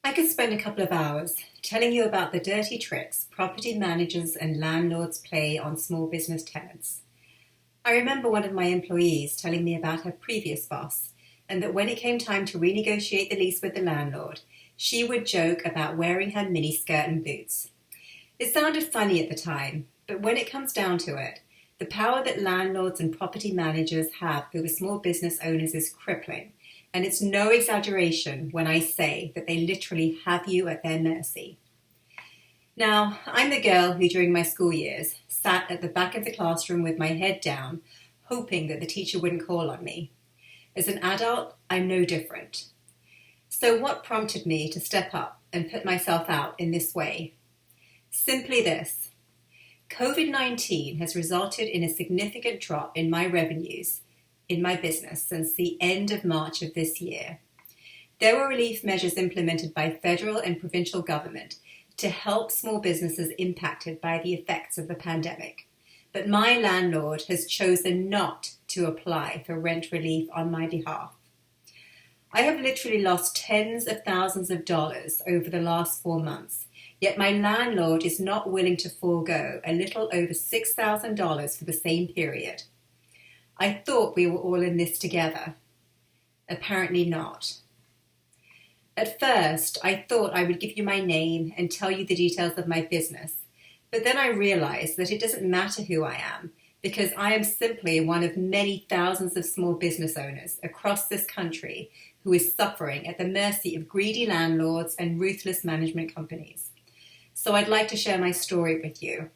I could spend a couple of hours telling you about the dirty tricks property managers and landlords play on small business tenants. I remember one of my employees telling me about her previous boss, and that when it came time to renegotiate the lease with the landlord, she would joke about wearing her miniskirt and boots. It sounded funny at the time, but when it comes down to it, the power that landlords and property managers have over small business owners is crippling. And it's no exaggeration when I say that they literally have you at their mercy. Now, I'm the girl who during my school years sat at the back of the classroom with my head down, hoping that the teacher wouldn't call on me. As an adult, I'm no different. So what prompted me to step up and put myself out in this way? Simply this. COVID-19 has resulted in a significant drop in my revenues in my business since the end of March of this year. There were relief measures implemented by federal and provincial government to help small businesses impacted by the effects of the pandemic. But my landlord has chosen not to apply for rent relief on my behalf. I have literally lost tens of thousands of dollars over the last 4 months, yet my landlord is not willing to forego a little over $6,000 for the same period. I thought we were all in this together. Apparently not. At first, I thought I would give you my name and tell you the details of my business, but then I realized that it doesn't matter who I am, because I am simply one of many thousands of small business owners across this country who is suffering at the mercy of greedy landlords and ruthless management companies. So I'd like to share my story with you.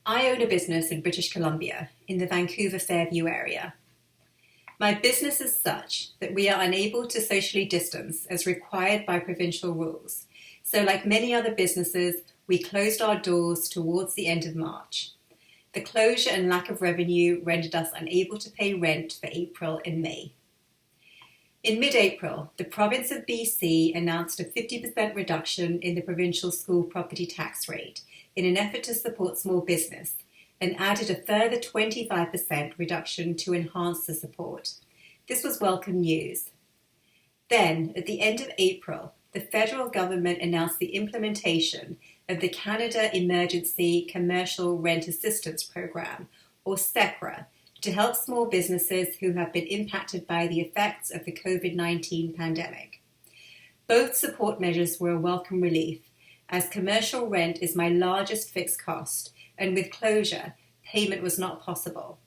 I own a business in British Columbia, in the Vancouver-Fairview area. My business is such that we are unable to socially distance as required by provincial rules. So like many other businesses, we closed our doors towards the end of March. The closure and lack of revenue rendered us unable to pay rent for April and May. In mid-April, the province of BC announced a 50% reduction in the provincial school property tax rate in an effort to support small business, and added a further 25% reduction to enhance the support. This was welcome news. Then, at the end of April, the federal government announced the implementation of the Canada Emergency Commercial Rent Assistance Program, or CECRA, to help small businesses who have been impacted by the effects of the COVID-19 pandemic. Both support measures were a welcome relief, as commercial rent is my largest fixed cost, and with closure, payment was not possible.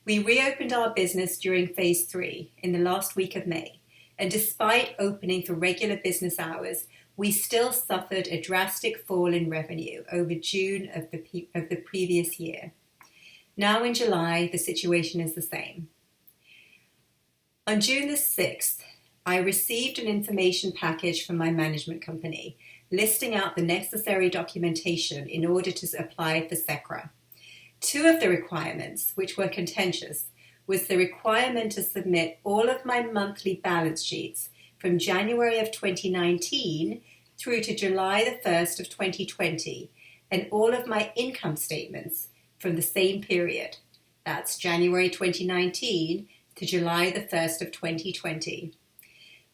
We reopened our business during Phase 3 in the last week of May, and despite opening for regular business hours, we still suffered a drastic fall in revenue over June of the previous year. Now in July, the situation is the same. On June the 6th, I received an information package from my management company listing out the necessary documentation in order to apply for CECRA. Two of the requirements, which were contentious, was the requirement to submit all of my monthly balance sheets from January of 2019 through to July the 1st of 2020, and all of my income statements from the same period. That's January 2019 to July the 1st of 2020.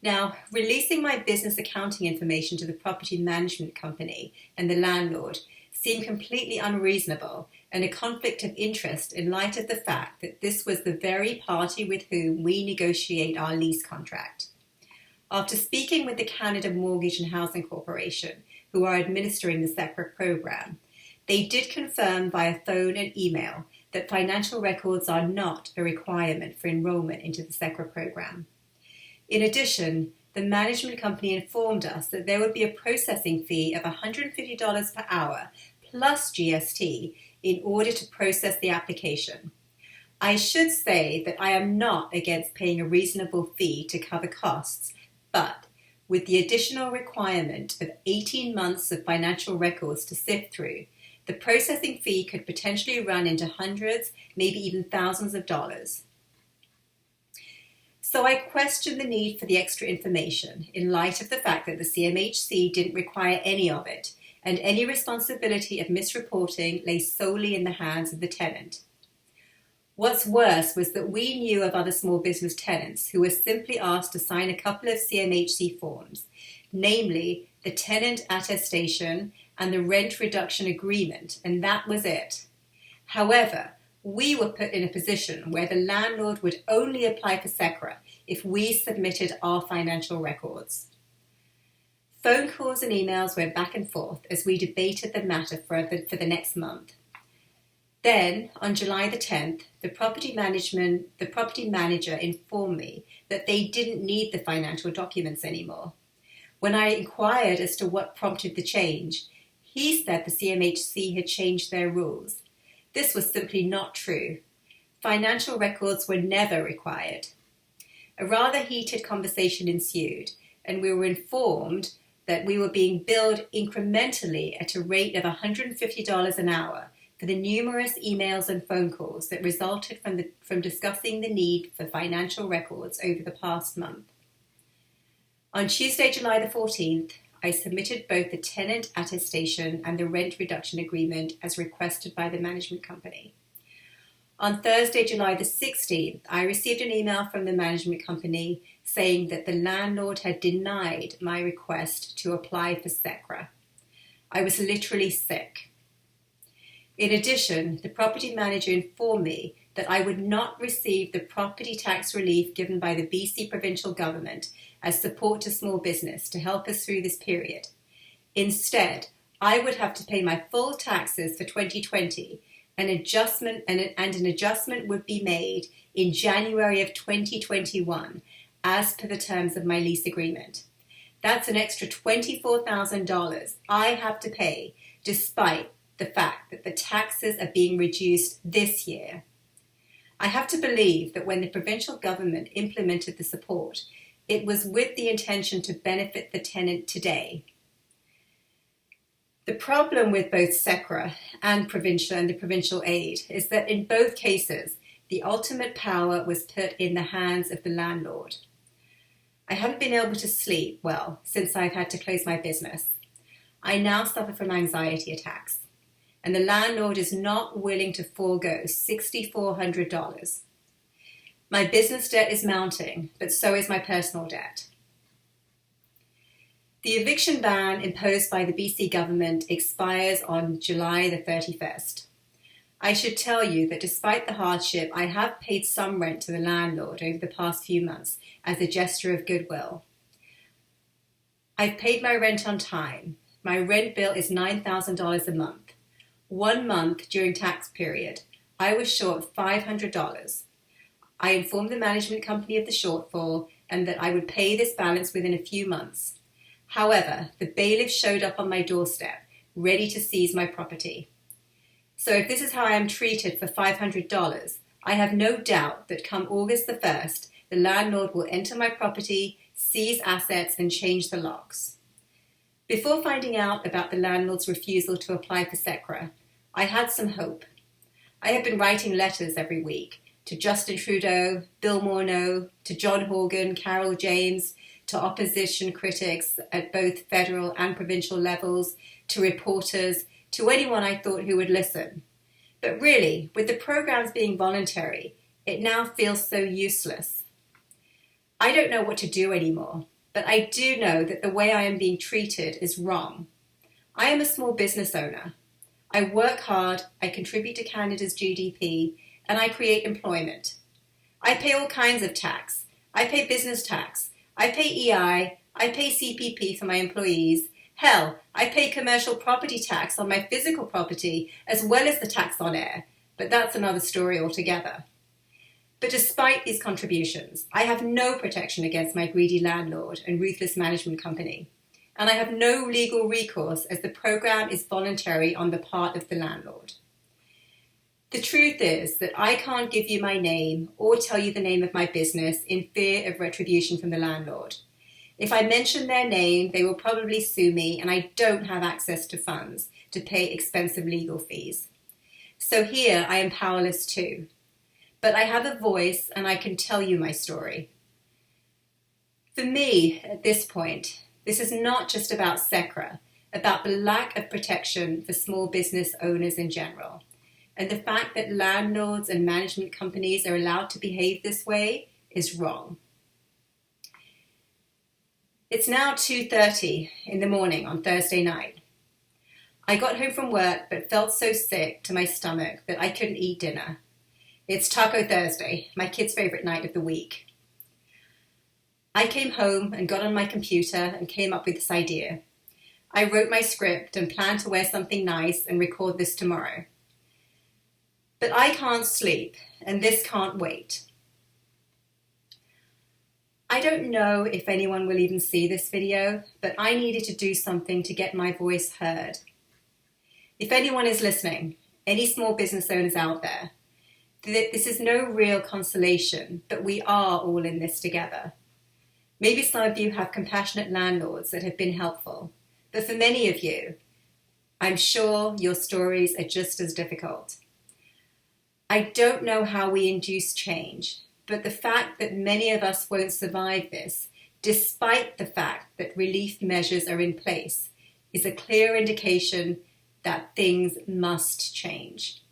Now, releasing my business accounting information to the property management company and the landlord seemed completely unreasonable and a conflict of interest in light of the fact that this was the very party with whom we negotiate our lease contract. After speaking with the Canada Mortgage and Housing Corporation, who are administering the CECRA program, they did confirm via phone and email that financial records are not a requirement for enrolment into the CECRA program. In addition, the management company informed us that there would be a processing fee of $150 per hour plus GST in order to process the application. I should say that I am not against paying a reasonable fee to cover costs, but with the additional requirement of 18 months of financial records to sift through, the processing fee could potentially run into hundreds, maybe even thousands of dollars. So I questioned the need for the extra information in light of the fact that the CMHC didn't require any of it, and any responsibility of misreporting lay solely in the hands of the tenant. What's worse was that we knew of other small business tenants who were simply asked to sign a couple of CMHC forms, namely the tenant attestation and the rent reduction agreement, and that was it. However, we were put in a position where the landlord would only apply for CECRA if we submitted our financial records. Phone calls and emails went back and forth as we debated the matter for the next month. Then, on July the 10th, the property manager informed me that they didn't need the financial documents anymore. When I inquired as to what prompted the change, he said the CMHC had changed their rules. This was simply not true. Financial records were never required. A rather heated conversation ensued, and we were informed that we were being billed incrementally at a rate of $150 an hour for the numerous emails and phone calls that resulted from discussing the need for financial records over the past month. On Tuesday, July the 14th, I submitted both the tenant attestation and the rent reduction agreement as requested by the management company. On Thursday, July the 16th, I received an email from the management company saying that the landlord had denied my request to apply for CECRA. I was literally sick. In addition, the property manager informed me that I would not receive the property tax relief given by the BC provincial government as support to small business to help us through this period. Instead, I would have to pay my full taxes for 2020, an adjustment would be made in January of 2021 as per the terms of my lease agreement. That's an extra $24,000 I have to pay despite the fact that the taxes are being reduced this year. I have to believe that when the provincial government implemented the support, it was with the intention to benefit the tenant today. The problem with both CECRA and the provincial aid is that in both cases, the ultimate power was put in the hands of the landlord. I haven't been able to sleep well since I've had to close my business. I now suffer from anxiety attacks, and the landlord is not willing to forego $6,400. My business debt is mounting, but so is my personal debt. The eviction ban imposed by the BC government expires on July the 31st. I should tell you that despite the hardship, I have paid some rent to the landlord over the past few months as a gesture of goodwill. I've paid my rent on time. My rent bill is $9,000 a month. 1 month during tax period, I was short $500. I informed the management company of the shortfall and that I would pay this balance within a few months. However, the bailiff showed up on my doorstep, ready to seize my property. So if this is how I am treated for $500, I have no doubt that come August the 1st, the landlord will enter my property, seize assets, and change the locks. Before finding out about the landlord's refusal to apply for CECRA, I had some hope. I have been writing letters every week to Justin Trudeau, Bill Morneau, to John Horgan, Carol James, to opposition critics at both federal and provincial levels, to reporters, to anyone I thought who would listen. But really, with the programs being voluntary, it now feels so useless. I don't know what to do anymore, but I do know that the way I am being treated is wrong. I am a small business owner. I work hard, I contribute to Canada's GDP, and I create employment. I pay all kinds of tax. I pay business tax. I pay EI. I pay CPP for my employees. Hell, I pay commercial property tax on my physical property as well as the tax on air, but that's another story altogether. But despite these contributions, I have no protection against my greedy landlord and ruthless management company, and I have no legal recourse as the program is voluntary on the part of the landlord. The truth is that I can't give you my name or tell you the name of my business in fear of retribution from the landlord. If I mention their name, they will probably sue me, and I don't have access to funds to pay expensive legal fees. So here I am powerless too. But I have a voice and I can tell you my story. For me, at this point, this is not just about CECRA, about the lack of protection for small business owners in general. and the fact that landlords and management companies are allowed to behave this way is wrong. It's now 2:30 in the morning on Thursday night. I got home from work but felt so sick to my stomach that I couldn't eat dinner. It's Taco Thursday, my kids' favorite night of the week. I came home and got on my computer and came up with this idea. I wrote my script and planned to wear something nice and record this tomorrow. But I can't sleep, and this can't wait. I don't know if anyone will even see this video, but I needed to do something to get my voice heard. If anyone is listening, any small business owners out there, this is no real consolation, but we are all in this together. Maybe some of you have compassionate landlords that have been helpful, but for many of you, I'm sure your stories are just as difficult. I don't know how we induce change, but the fact that many of us won't survive this, despite the fact that relief measures are in place, is a clear indication that things must change.